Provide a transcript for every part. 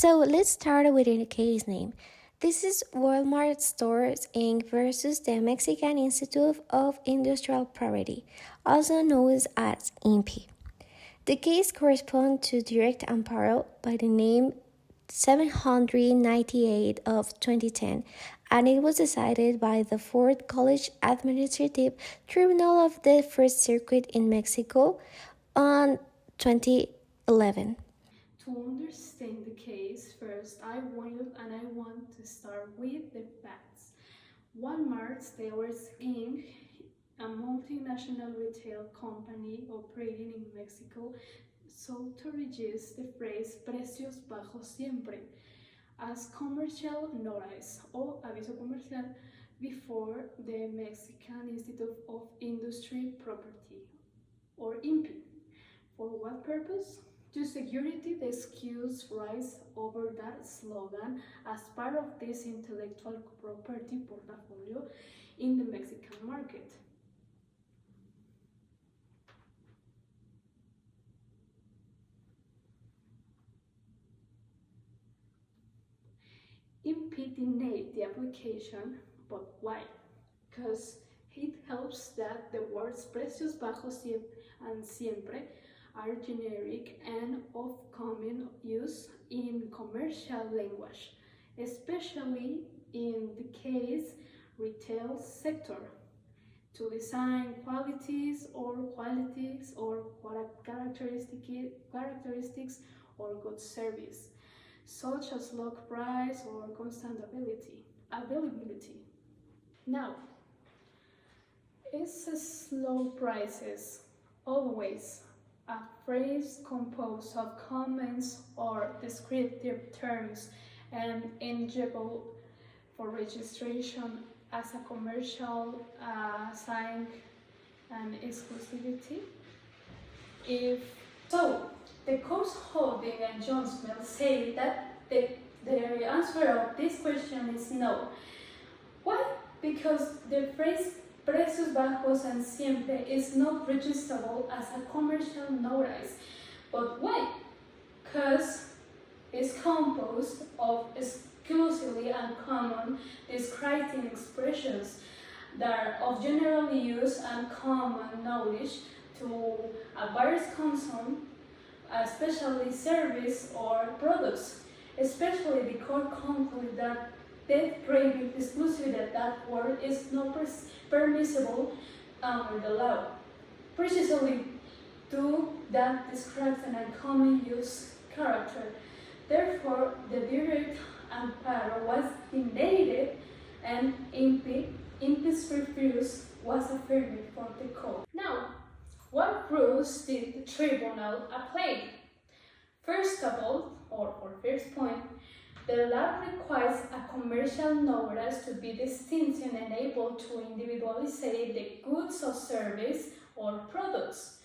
So let's start with the case name. This is Walmart Stores Inc. versus the Mexican Institute of Industrial Property, also known as INPI. The case corresponds to direct amparo by the name 798 of 2010, and it was decided by the Fourth College Administrative Tribunal of the First Circuit in Mexico on 2011. To understand the case, first I want to start with the facts. Walmart Stores Inc., a multinational retail company operating in Mexico, sought to reduce the phrase precios bajos siempre as commercial notice or aviso comercial before the Mexican Institute of Industry Property or INPI. For what purpose? To security the SKUs rise over that slogan as part of this intellectual property portfolio in the Mexican market. Impeding the application, but why? Because it helps that the words precios bajos and siempre are generic and of common use in commercial language, especially in the case retail sector, to design qualities or characteristics or good service, such as low price or constant availability. Now, is low prices always a phrase composed of comments or descriptive terms and eligible for registration as a commercial sign and exclusivity? If so, the court's holding and judgment say that the answer of this question is no. Why? Because the phrase precios bajos and siempre is not registrable as a commercial notice. But why? Because it's composed of exclusively uncommon describing expressions that are of general use and common knowledge to a various consume, especially service or products. Especially the court concluded that depriving exclusively that word is not permissible under the law, precisely due that describes an uncommon use character. Therefore, the direct amparo was denied and INPI's refuse was affirmed for the court. Now, what rules did the tribunal apply? First of all, or for first point, the law requires a commercial notice to be distinct and able to individualize the goods or service or products.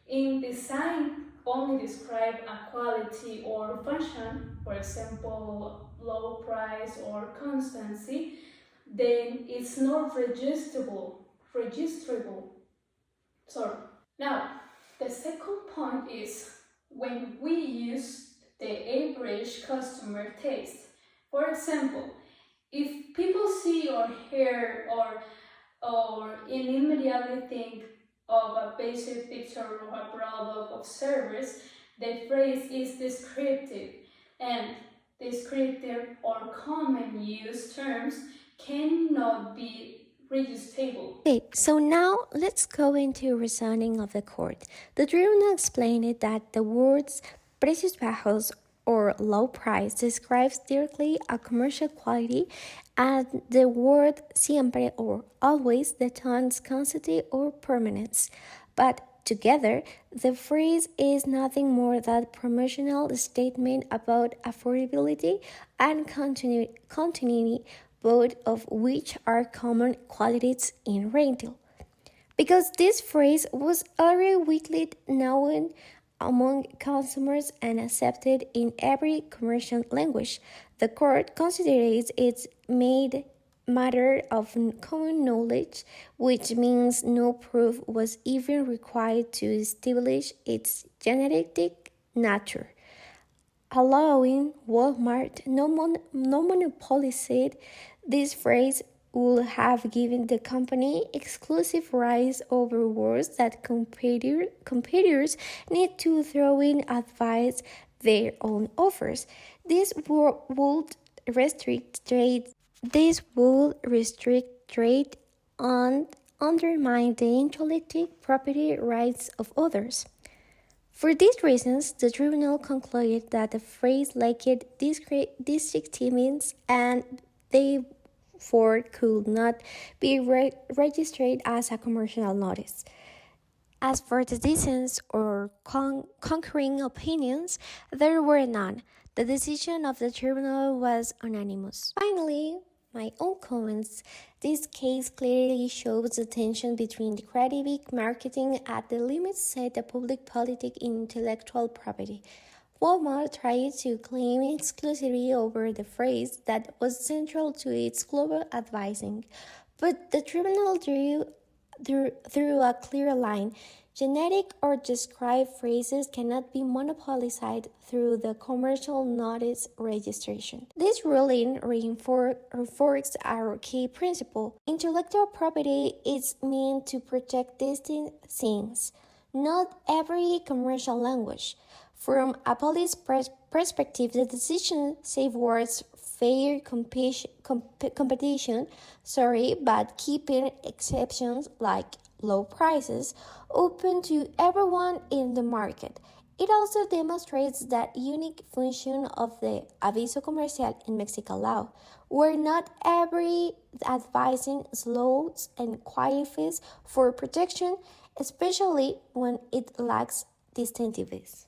In design, only describe a quality or function, for example, low price or constancy, then it's not registrable. Sorry. Now, the second point is when we use the average customer taste. For example, if people see or hear or immediately think of a basic picture of a product of service, the phrase is descriptive, and descriptive or common use terms cannot be registrable. Okay, so now let's go into reasoning of the court. The tribunal explained that the words precios bajos or low price describes directly a commercial quality, and the word siempre or always denotes constancy or permanence. But together, the phrase is nothing more than a promotional statement about affordability and continuity, both of which are common qualities in rental. Because this phrase was already widely known among consumers and accepted in every commercial language, the court considers it made matter of common knowledge, which means no proof was even required to establish its genetic nature. allowing Walmart no monopolized this phrase would have given the company exclusive rights over words that competitors need to throw in advise their own offers. This would restrict trade. This would restrict trade and undermine the intellectual property rights of others. For these reasons, the tribunal concluded that the phrase lacked distinctiveness and therefore could not be registered as a commercial notice. As for the dissents or concurring opinions, there were none. The decision of the tribunal was unanimous. Finally, my own comments. This case clearly shows the tension between the creative marketing and the limits set the public politic in intellectual property. Walmart tried to claim exclusivity over the phrase that was central to its global advertising, but the tribunal drew a clear line. Generic or described phrases cannot be monopolized through the commercial notice registration. This ruling reinforces our key principle. Intellectual property is meant to protect distinct things, not every commercial language. From a police perspective, the decision safeguards fair competition, but keeping exceptions like low prices open to everyone in the market. It also demonstrates that unique function of the aviso comercial in Mexican law, where not every advising slows and qualifies for protection, especially when it lacks distinctiveness.